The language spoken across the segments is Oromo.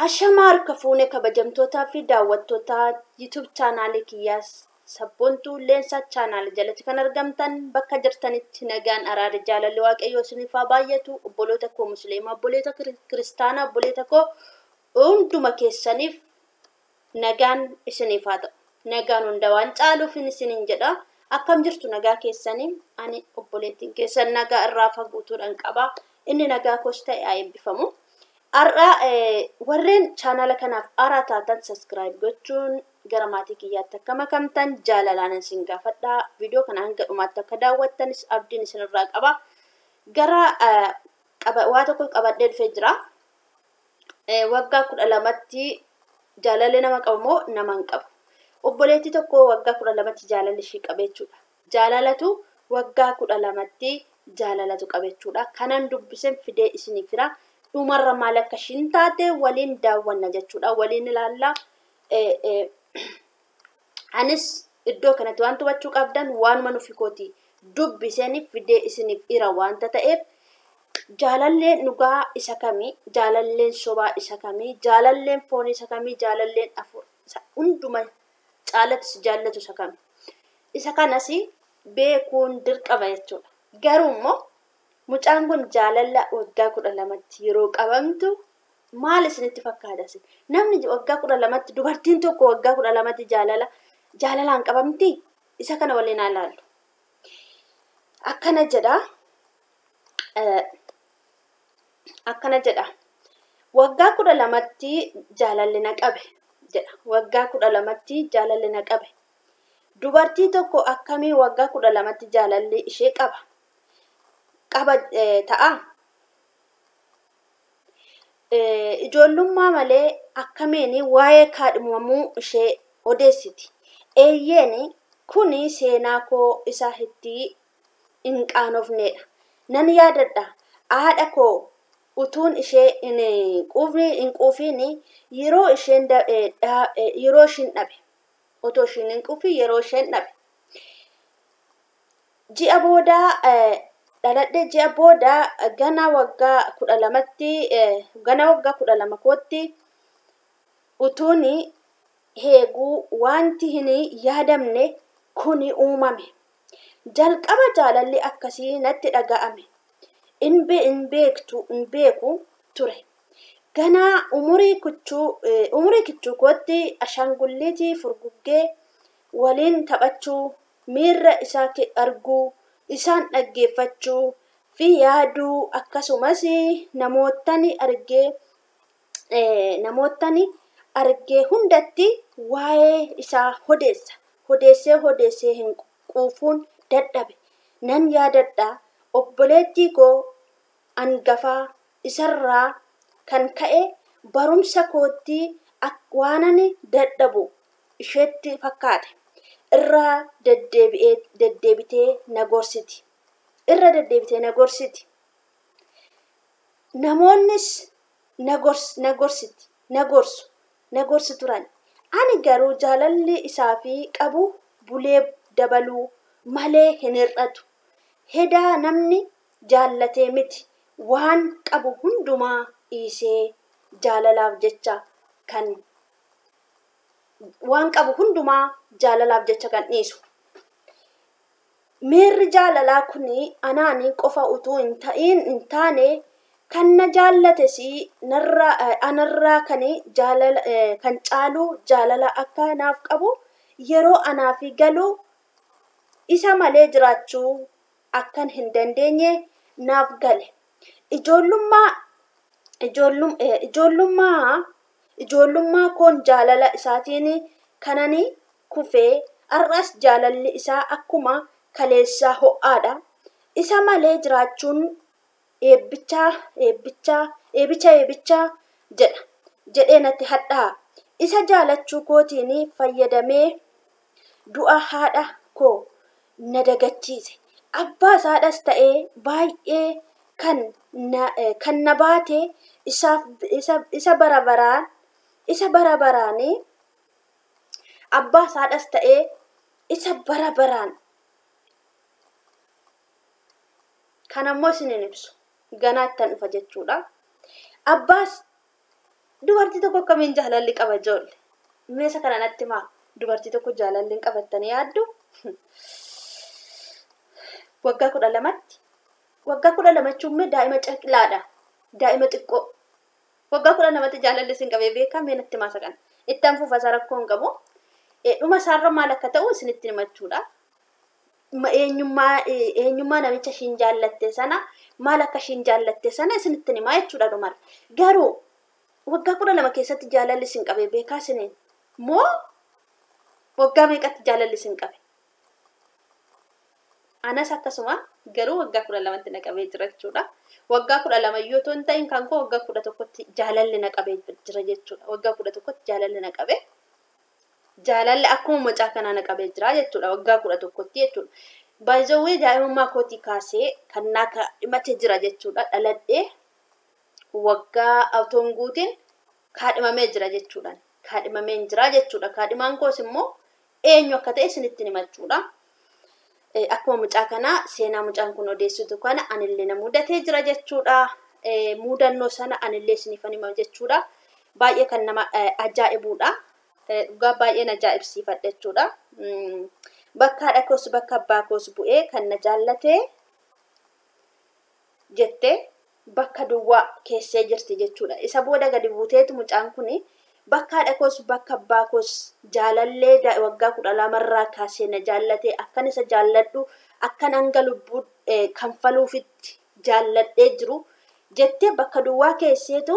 Ashamaar kafuune kabajamtootaa fi daawwattoota YouTube chaanaalii kiyyaa sabboontuu leensa chaanaalii jalatti kan argamtan bakka jirtanitti nagaan araara jaalalli waaqayyoo isiniif haa baay'atu. Obboloota koo musliimaa, obboloota kiristaanaa, obboloota koo hunduma keessaniif nagaan isiniif haa ta'u. Nagaan hunda waan caaluuf isiniin jedha. Akkam jirtu nagaa keessanii? Ani obboleettiin keessan nagaa irraa faguutuudhaan qaba. Inni nagaa koos ta'e haa eebbifamu. Warreen chaanala kanaaf haaraa taatan subscribe gochuun gara maatii kiyyaatti akka makamtan jaalalaan isin gaafadha. Viidiyoo kana hanga dhumaatti akka daawwattanis abdiin isinirraa qaba. Gara waa tokko qabadhee dhufee jira. Waggaa 12tti jaalalli nama qabu moo nama hin qabu? Obboleettii tokko waggaa 12tti jaalalli ishii qabeechuudha. Jaalalatu waggaa 12tti jaalalatu qabeechuudha. Kanan dubbisen fidee isiniif fira. Dhumarra maal akka ishiin taate waliin daawwanna jechuudha. Waliin ilaalla. Anis iddoo kanatti waan hubachuu qabdan waanuma nufi kooti dubbisanii fidee isiniif hira waanta ta'eef jaalalleen dhugaa isa kamii, jaalalleen sobaa isa kamii, jaalalleen foon isa kamii, jaalalleen afur hunduma caalatis jaallatu isa kamii. Isa kanas beekuun dirqama jechuudha. Garuu immoo mucaan kun jaalala waggaa 12tti yeroo qabamtu maal isinitti fakkaata? Namni waggaa 12tti dubartiin tokko waggaa 12tti jaalalaan qabamti. Isa kana waliin ilaallu. Akkana jedha. Waggaa 12tti jaalalli na qabe jedha. Waggaa 12tti jaalalli na qabe. Dubartii tokko akkamii waggaa 12tti jaalalli ishee qaba ta'a? Ijoollummaa malee akkamiin waa'ee kaadhimamuu ishee odeessiti. Eeyyeen kuni seenaa koo isa itti hin qaanofnedha. Nan yaadadha haadha koo utuun ishee hin quufiin yeroo isheen dhabe. Otoo isheen hin quufiin yeroo isheen dhabe. Ji'a booda dhaladhee ji'a booda gana waggaa 12 kootti utuun heeguu wanti hin yaadamne kuni uumame. Jalqaba jaalalli akkasii natti dhaga'ame. In beeku ture. Gana umurii kichuu kootti ashaangulliitii furguggee waliin taphachuu, miirra isaa arguu, isaan dhaggeeffachuu fi yaaduu akkasumas namootni argee hundatti waa'ee isaa odeessee hin quufuun dadhabe. Nan yaadadha obboleettii koo hangafaa isarraa kan ka'e barumsa kootti waanan dadhabu isheetti fakkaate. Irra deddeebitee na gorsiti. Namoonnis na gorsu turan. Ani garuu jaalalli isaafi qabu bulee dabaluu malee hin hir'atu. Hedaa namni jaallatee miti waan qabu hundumaa dhiisee jaalalaaf jecha kan dhiisu. Miirri jaalalaa kuni anaanii qofa utuu hin taane kan na jaallates anarraa kan caalu jaalala akka naaf qabu yeroo anaafi galuu isa malee jiraachuu akkan hin dandeenye naaf gale. Ijoollummaa koon jaalala isaatiin kanani kufee har'as jaalalli isaa akkuma kaleessaa ho'aadha. Isa malee jiraachuun eebbicha jedhee natti hadhaa. Isa jaalachuu kootiin fayyadamee du'a haadha koo na dagachiise. Abbaas haadhas ta'ee baay'ee kan na baate isa bara baraan abbaas haadhas ta'ee isa bara baraan kan ammoo isinin ibsu ganaattan dhufa jechuudha. Abbaas Dubartii tokko akkamiin jaalalli qaba ijoollee? Meesa kana natti himaa. Dubartii tokko jaalalli hin qabattanii yaaddu? Waggaa 12tti. Waggaa 12 jechuun daa'ima caqilaadha. Daa'ima xiqqoo. Waggaa 12tti jaalalli isin qabee beekaa mee natti himaa kana. Ittaan fuufasaa rakkoo hin qabu. Dhuma isaarra maal akka ta'u isinitti himachuudha. Eenyummaa namicha ishiin jaallatte sana maal akka ishiin jaallatte sana isinitti himaa jechuudha dhumarra. Garuu waggaa 12 keessatti jaalalli isin qabee beekaa isiniin moo waggaa meeqatti jaalalli isin qabe? Anas akkasuma garuu waggaa 12tti na qabee jira jechuudha. Waggaa 12 yoo ta'u ta'in kan koo waggaa 11tti jaalalli na qabee jira jechuudha. Waggaa 11tti jaalalli na qabee. Jaalalli akkuma mucaa kanaa na qabee jira jechuudha. Waggaa 11tti jechuudha. Baay'ee daa'imummaa kootii kaasee kan naaka dhimatee jira jechuudha. Dhaladhee waggaa awtoonguutiin kaadhimamee jira jechuudha. Kaadhimameen jira jechuudha. Kaadhimaan koos immoo eenyu akka ta'e isinitti himachuudha. Akkuma mucaa kanaa seenaa mucaan kun odeessitu kana anillee na mudatee jira jechuudha. Mudannoo sana anillee isiniifan hima jechuudha. Baay'ee kan nama ajaa'ibuudha. Dhugaa baay'een ajaa'ibsiifadha jechuudha. Bakka haadha koos bakka abbaa koos bu'ee kan na jaallatee jettee bakka duwwaa keessee jirti jechuudha. Isa booda gadi buuteetu mucaan kuni bakka haadha koos bakka abbaa koos jaalallee waggaa 12 kaasee na jaallatee akkan isa jaalladhu akkan hanga lubbuu kanfaluufitti jaalladhee jiru jettee bakka duwwaa keesseetu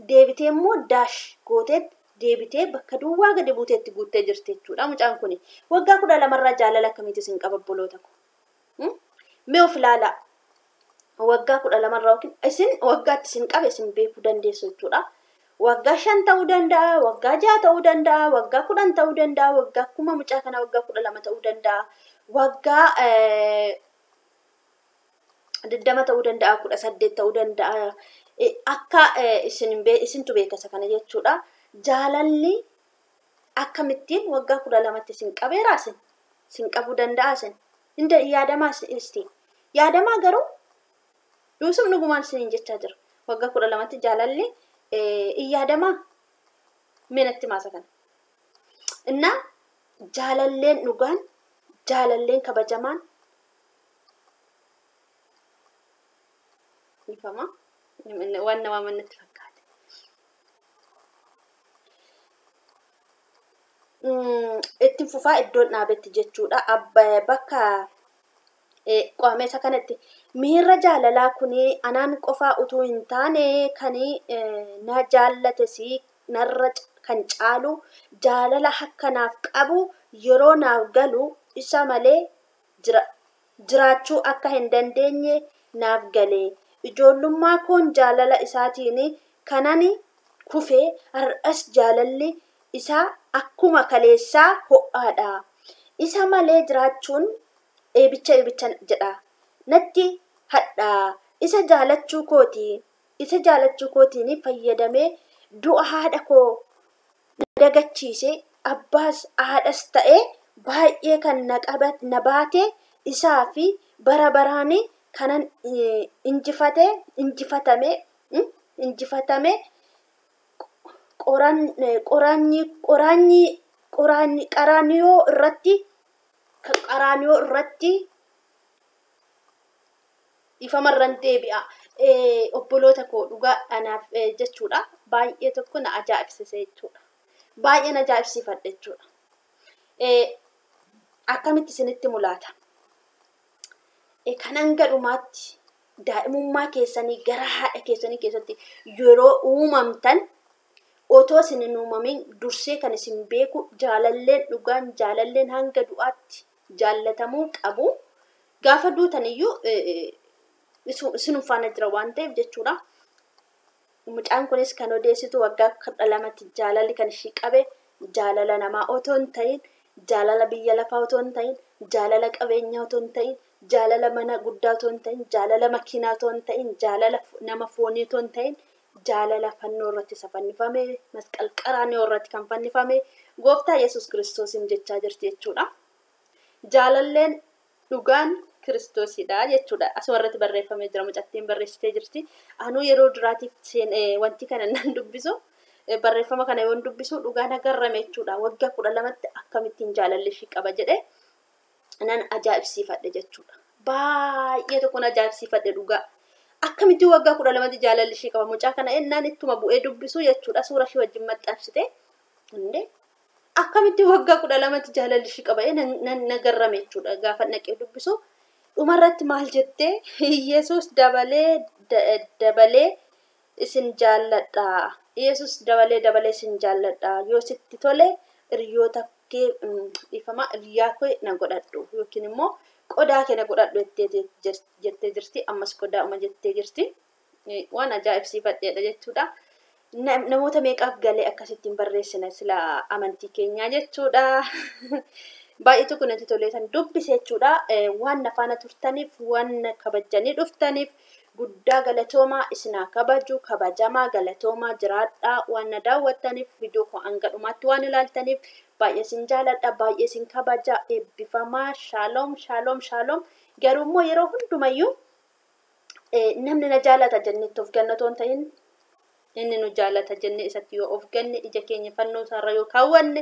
deebitee immoo daash gootee deebitee bakka duwwaa gadi buuteetti guuttee jirti jechuudha. Mucaan kuni waggaa 12 jaalala akkamitti isin qaba obboloota ko? Mee of ilaalaa. Waggaa 12 yookiin isin waggaatti isin qabe isin beekuu dandeessu jechuudha. Waggaa 5 ta'uu danda'a, waggaa 6 ta'uu danda'a, waggaa 10 ta'uu danda'a, waggaa akkuma mucaa kana waggaa 12 ta'uu danda'a, waggaa 20 ta'uu danda'a, 18 ta'uu danda'a. Akka isintu beekasa kana jechuudha. Jaalalli akkamittiin waggaa 12tti isin qabeera isin qabuu danda'a isin. Inda yaadamaa isti. Yaadamaa garuu Yusuf nugumaan isiniin jechaa jira. Waggaa 12tti jaalalli yaadamaa meenatti maasa kana. Inna jaalalleen dhugaan, jaalalleen kabajamaan nifama waan nama manatti fakkaate. Itti fufaa iddoon dhaabetti jechuudha. Bakka qo'ameessa kanatti miirra jaalalaa kuni anaan qofaa utuu hin taane kani na jaallatesi narra kan caalu jaalala akkanaaf qabu yeroo naaf galu isa malee jiraachuu akka hin dandeenye naaf galee ijoollummaa koon jaalala isaatiin kanani kufee har'as jaalalli isaa akkuma kaleessaa ho'aadha. Isa malee jiraachuun eebicha jedha. Natti hadhaa isa jaalachuu kootiin fayyadamee du'a haadha koo dagachiise abbaas haadhas ta'ee baay'ee kan na baate isaa fi bara baraanii kanan injifatame qaraaniyoo irratti ifamarran deebi'a. Obboloota koo dhugaa anaaf jechuudha. Baay'ee tokko na ajaa'ibsiise jechuudha. Baay'ee na ajaa'ibsiifadha jechuudha. Akkamitti isinitti mul'ata? Kan hanga dhumaatti daa'imummaa keessanii gara haadha keessanii keessatti yeroo uumamtan otoo isin hin uumamin dursee kan isin beeku jaalalleen dhugaan jaalalleen hanga du'aatti jaallatamuu qabu. Gaafa duutaniyyuu isin faana jira waan ta'eef jechuudha. Mucaan kunis kan odeessitu waggaa 12tti jaalalli kan ishii qabe jaalala namaa otoo hin ta'in, jaalala biyya lafaa otoo hin ta'in, jaalala qabeenyaa otoo hin ta'in, jaalala mana guddaa otoo hin ta'in, jaalala makiinaa otoo hin ta'in, jaalala nama foonii otoo hin ta'in, jaalala fannoo irratti isa fannifame, masqal qaraaniyoo irratti kan fannifame gooftaa Yesuus Kiristoosiin jechaa jirti jechuudha. Jaalalleen dhugaan Kiristoosidha jechuudha. Asuma irratti barreeffamee jira, mucattiin barreessitee jirti. Anuu yeroo duraatiif wanti kana nan dubbisu barreeffama kana yoon dubbisu dhugaa nagarrame jechuudha. Waggaa 12tti akkamittiin jaalalli ishii qaba jedhee nan ajaa'ibsiifadhe jechuudha. Baay'ee tokkoon ajaa'ibsiifadhe dhugaa. Akkamittiin waggaa 12tti jaalalli ishii qaba mucaa kana ennaan ittuma bu'ee dubbisu jechuudha. Suura ishii wajjin maxxansite. Inde akkamittiin waggaa 12tti jaalalli ishii qaba nan nagarrame jechuudha. Gaafa naqee dubbisu dhumarratti maal jettee Yesuus dabalee isin jaalladha. Yesuus dabalee isin jaalladha. Yoo sitti tole hiriyoota kee ifama hiriyaa kee na godhadhu yookiin immoo qodaa kee na godhadhu jettee jirti. Ammas qodaa uma jettee jirti. Waan ajaa'ibsiifadheedha jechuudha. Namoota meeqaaf galee akkasittiin barreessina sila amantii keenyaa jechuudha. Baay'ee tokko natti tolee san dubbise jechuudha. Waan nafaana turtaniif, waan kabajanii dhuftaniif guddaa galatoomaa isinaa kabaju, kabajamaa galatoomaa jiraadhaa waan na daawwattaniif viidiyoo koo hanga dhumaatti waan ilaaltaniif baay'ee sin jaaladha, baay'ee sin kabaja, eebbifamaa, shaaloom, shaaloom, shaaloom. Garuu immoo yeroo hundumayyuu namni na jaalata jennetti of gannatoon ta'in inni nu jaalata jenne isatti yoo of ganne ija keenya fannoo isaarra yoo kaawwanne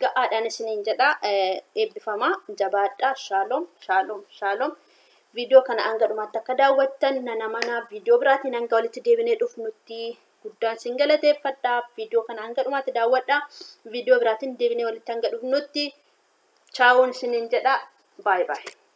ga'aadhaan isiniin jedha. Eebbifamaa, jabaadhaa, shaaloom, shaaloom, shaaloom. Viidiyoo kana hanga dhumaatti akka daawwattan nana mana viidiyoo biraatiin hanga walitti deebinee dhufnutti guddaan sin galateeffadha. Viidiyoo kana hanga dhumaatti daawwadhaa. Viidiyoo biraatiin deebinee walitti hanga dhufnutti chaawun isiniin jedha. Bye bye.